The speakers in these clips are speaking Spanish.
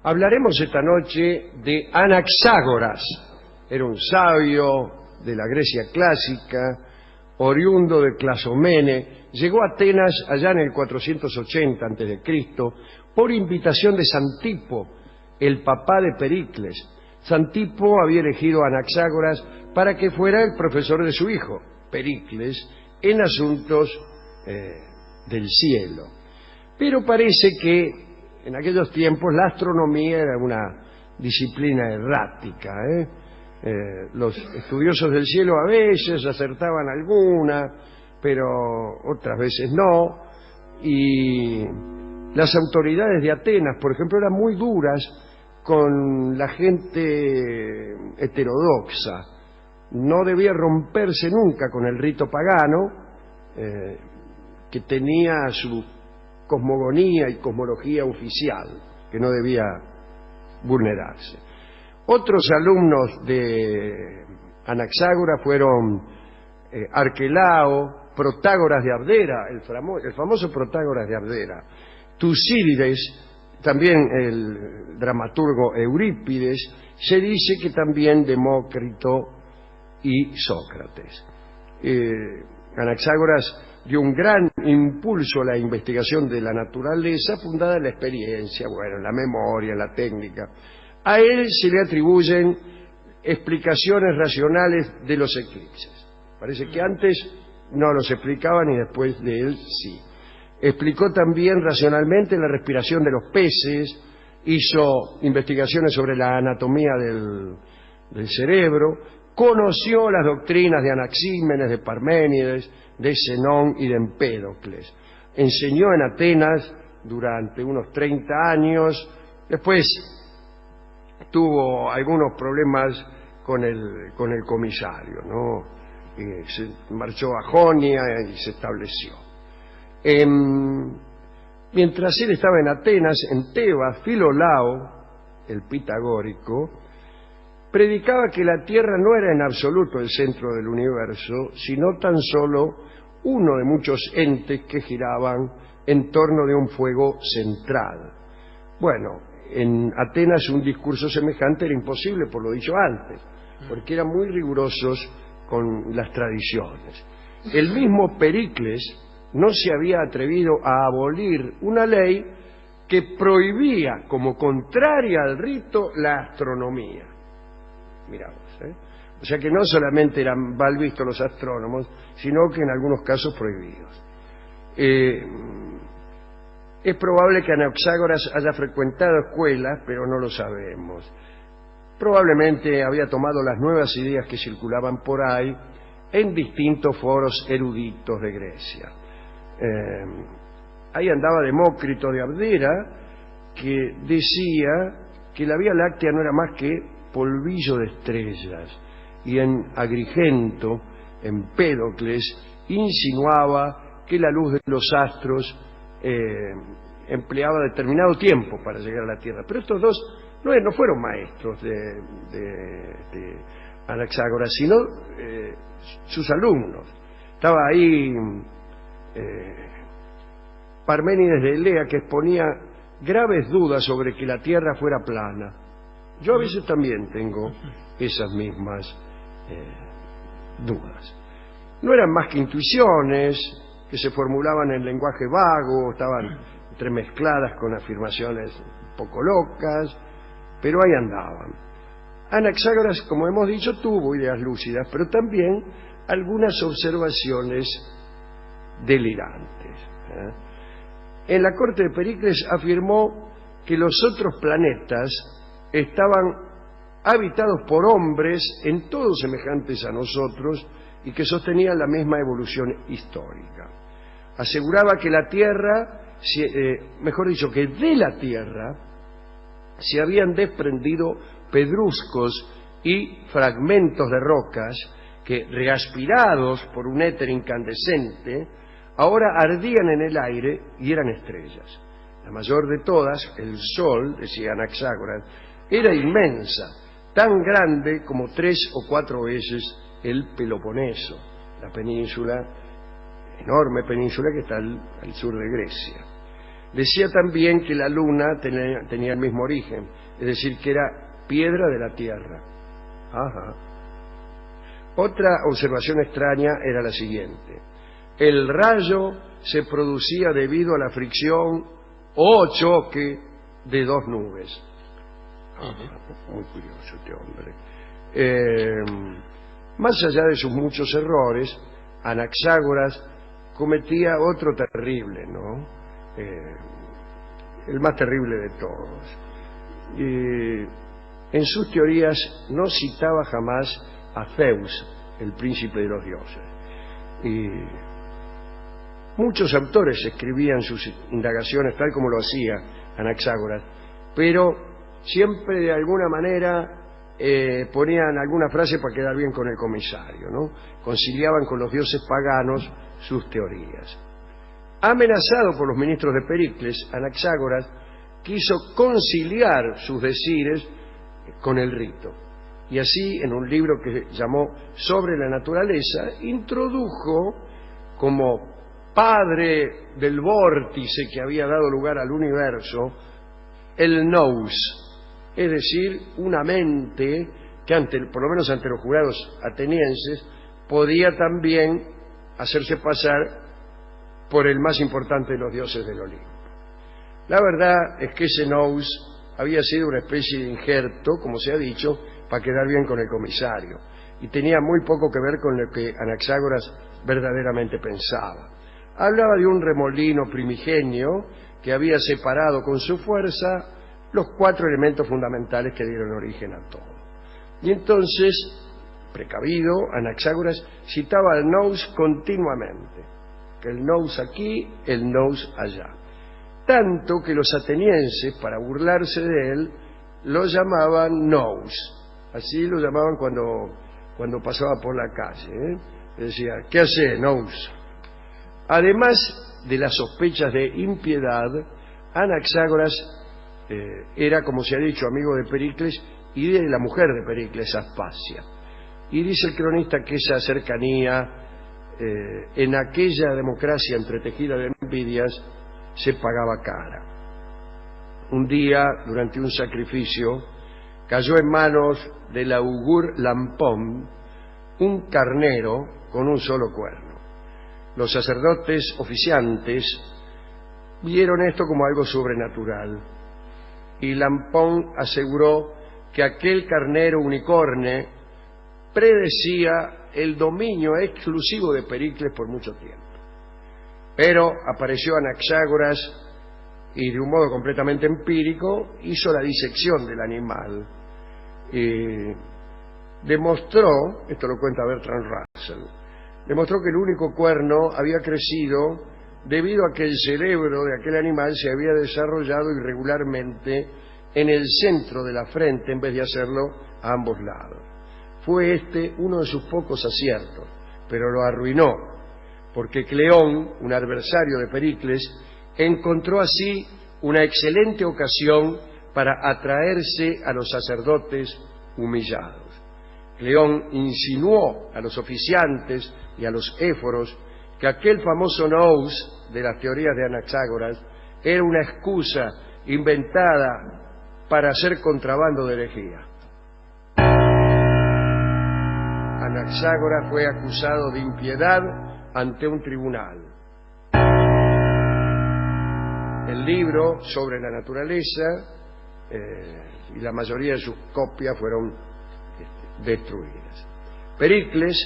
Hablaremos esta noche de Anaxágoras. Era un sabio de la Grecia clásica, oriundo de Clasomene. Llegó a Atenas allá en el 480 a.C. por invitación de Santipo, el papá de Pericles. Santipo había elegido a Anaxágoras para que fuera el profesor de su hijo, Pericles, en asuntos del cielo. Pero parece que en aquellos tiempos la astronomía era una disciplina errática. Los estudiosos del cielo a veces acertaban alguna, pero otras veces no. Y las autoridades de Atenas, por ejemplo, eran muy duras con la gente heterodoxa. No debía romperse nunca con el rito pagano, que tenía su cosmogonía y cosmología oficial, que no debía vulnerarse. Otros alumnos de Anaxágoras fueron Arquelao, Protágoras de Abdera, el famoso Protágoras de Abdera, Tucídides, también el dramaturgo Eurípides, se dice que también Demócrito y Sócrates. Anaxágoras dio un gran impulso a la investigación de la naturaleza fundada en la experiencia, en la memoria, en la técnica. A él se le atribuyen explicaciones racionales de los eclipses. Parece que antes no los explicaban y después de él sí. Explicó también racionalmente la respiración de los peces, hizo investigaciones sobre la anatomía del cerebro, conoció las doctrinas de Anaxímenes, de Parménides, de Zenón y de Empédocles. Enseñó en Atenas durante unos 30 años, después tuvo algunos problemas con el comisario, ¿no? Se marchó a Jonia y se estableció. Mientras él estaba en Atenas, en Tebas, Filolao, el pitagórico, predicaba que la Tierra no era en absoluto el centro del universo, sino tan solo uno de muchos entes que giraban en torno de un fuego central. Bueno, en Atenas un discurso semejante era imposible, por lo dicho antes, porque eran muy rigurosos con las tradiciones. El mismo Pericles no se había atrevido a abolir una ley que prohibía, como contraria al rito, la astronomía. Miramos, O sea que no solamente eran mal vistos los astrónomos, sino que en algunos casos prohibidos. Es probable que Anaxágoras haya frecuentado escuelas, pero no lo sabemos. Probablemente había tomado las nuevas ideas que circulaban por ahí en distintos foros eruditos de Grecia. Ahí andaba Demócrito de Abdera, que decía que la Vía Láctea no era más que polvillo de estrellas, y en Agrigento, Empédocles, insinuaba que la luz de los astros empleaba determinado tiempo para llegar a la Tierra. Pero estos dos no fueron maestros de Anaxágoras, sino sus alumnos. Estaba ahí Parménides de Elea, que exponía graves dudas sobre que la Tierra fuera plana. Yo a veces también tengo esas mismas dudas. No eran más que intuiciones que se formulaban en lenguaje vago, estaban entremezcladas con afirmaciones un poco locas, pero ahí andaban. Anaxágoras, como hemos dicho, tuvo ideas lúcidas, pero también algunas observaciones delirantes. En la corte de Pericles afirmó que los otros planetas estaban habitados por hombres en todo semejantes a nosotros y que sostenían la misma evolución histórica. Aseguraba que la Tierra, mejor dicho, que de la Tierra se habían desprendido pedruscos y fragmentos de rocas que, reaspirados por un éter incandescente, ahora ardían en el aire y eran estrellas. La mayor de todas, el Sol, decía Anaxágoras, era inmensa, tan grande como 3 o 4 veces el Peloponeso, la península, enorme península que está al sur de Grecia. Decía también que la luna tenía el mismo origen, es decir, que era piedra de la tierra. Ajá. Otra observación extraña era la siguiente: el rayo se producía debido a la fricción o choque de dos nubes. Muy curioso este hombre. Más allá de sus muchos errores, Anaxágoras cometía otro terrible, ¿no? El más terrible de todos. En sus teorías no citaba jamás a Zeus, el príncipe de los dioses. Y muchos autores escribían sus indagaciones tal como lo hacía Anaxágoras, pero siempre de alguna manera ponían alguna frase para quedar bien con el comisario, ¿no? Conciliaban con los dioses paganos sus teorías. Amenazado por los ministros de Pericles, Anaxágoras quiso conciliar sus decires con el rito. Y así, en un libro que llamó Sobre la naturaleza, introdujo como padre del vórtice que había dado lugar al universo el nous, es decir, una mente que por lo menos ante los jurados atenienses podía también hacerse pasar por el más importante de los dioses del Olimpo. La verdad es que ese nous había sido una especie de injerto, como se ha dicho, para quedar bien con el comisario, y tenía muy poco que ver con lo que Anaxágoras verdaderamente pensaba. Hablaba de un remolino primigenio que había separado con su fuerza los cuatro elementos fundamentales que dieron origen a todo. Y entonces, precavido, Anaxágoras citaba al nous continuamente, que el nous aquí, el nous allá. Tanto que los atenienses, para burlarse de él, lo llamaban nous. Así lo llamaban cuando pasaba por la calle, ¿eh? Decía, ¿qué hace, nous? Además de las sospechas de impiedad, Anaxágoras era, como se ha dicho, amigo de Pericles y de la mujer de Pericles, Aspasia. Y dice el cronista que esa cercanía en aquella democracia entretejida de envidias se pagaba cara. Un día, durante un sacrificio, cayó en manos del augur Lampón un carnero con un solo cuerno. Los sacerdotes oficiantes vieron esto como algo sobrenatural, y Lampón aseguró que aquel carnero unicorne predecía el dominio exclusivo de Pericles por mucho tiempo. Pero apareció Anaxágoras y, de un modo completamente empírico, hizo la disección del animal y demostró, esto lo cuenta Bertrand Russell, demostró que el único cuerno había crecido debido a que el cerebro de aquel animal se había desarrollado irregularmente en el centro de la frente en vez de hacerlo a ambos lados. Fue este uno de sus pocos aciertos, pero lo arruinó, porque Cleón, un adversario de Pericles, encontró así una excelente ocasión para atraerse a los sacerdotes humillados. Cleón insinuó a los oficiantes y a los éforos que aquel famoso nous de las teorías de Anaxágoras era una excusa inventada para hacer contrabando de herejía. Anaxágoras fue acusado de impiedad ante un tribunal. El libro Sobre la naturaleza y la mayoría de sus copias fueron destruidas. Pericles,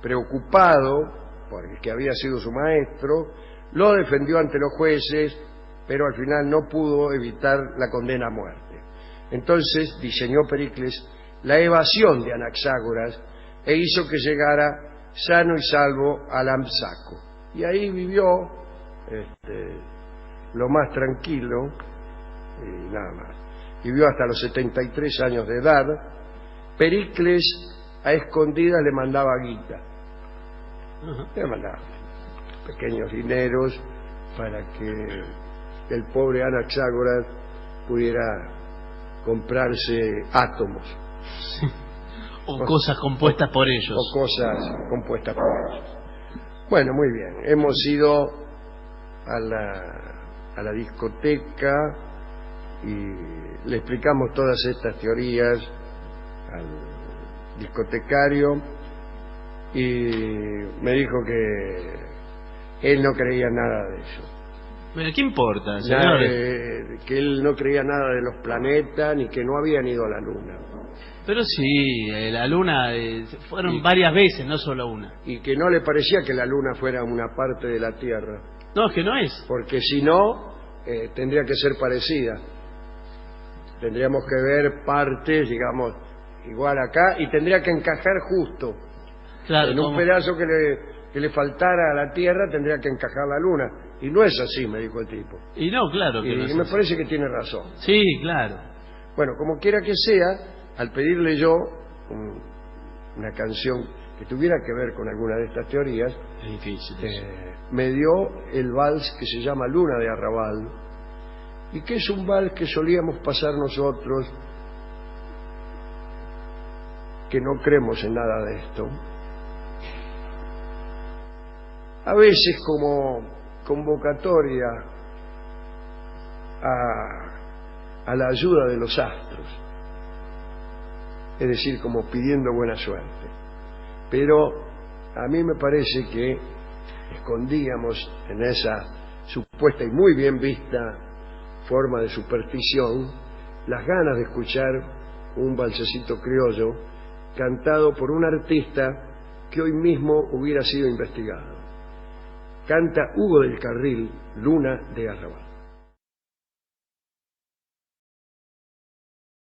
preocupado por el que había sido su maestro, lo defendió ante los jueces, pero al final no pudo evitar la condena a muerte. Entonces diseñó Pericles la evasión de Anaxágoras e hizo que llegara sano y salvo a Lampsaco. Y ahí vivió lo más tranquilo y nada más. Vivió hasta los 73 años de edad. Pericles a escondidas le mandaba guita. Le mandaba pequeños dineros para que el pobre Anaxágoras pudiera comprarse átomos. Sí. O cosas compuestas por ellos. O cosas compuestas por ellos. Bueno, muy bien. Hemos ido a a la discoteca y le explicamos todas estas teorías al discotecario y me dijo que él no creía nada de eso. Pero ¿qué importa, señores? Que él no creía nada de los planetas ni que no habían ido a la Luna. Pero sí, la Luna fueron varias veces, no solo una. Y que no le parecía que la Luna fuera una parte de la Tierra. No, es que no es. Porque si no, tendría que ser parecida. Tendríamos que ver partes, digamos, igual acá, y tendría que encajar justo. Claro, en un pedazo que le faltara a la Tierra, tendría que encajar la Luna. Y no es así, me dijo el tipo. Y no, claro que no es me así. parece que tiene razón. Sí, claro. Bueno, como quiera que sea, al pedirle yo una canción que tuviera que ver con alguna de estas teorías, Es difícil. me dio el vals que se llama Luna de Arrabal, y que es un vals que solíamos pasar nosotros, que no creemos en nada de esto, a veces como convocatoria a la ayuda de los astros, es decir, como pidiendo buena suerte. Pero a mí me parece que escondíamos en esa supuesta y muy bien vista forma de superstición las ganas de escuchar un valsecito criollo cantado por un artista que hoy mismo hubiera sido investigado. Canta Hugo del Carril, Luna de Arrabal.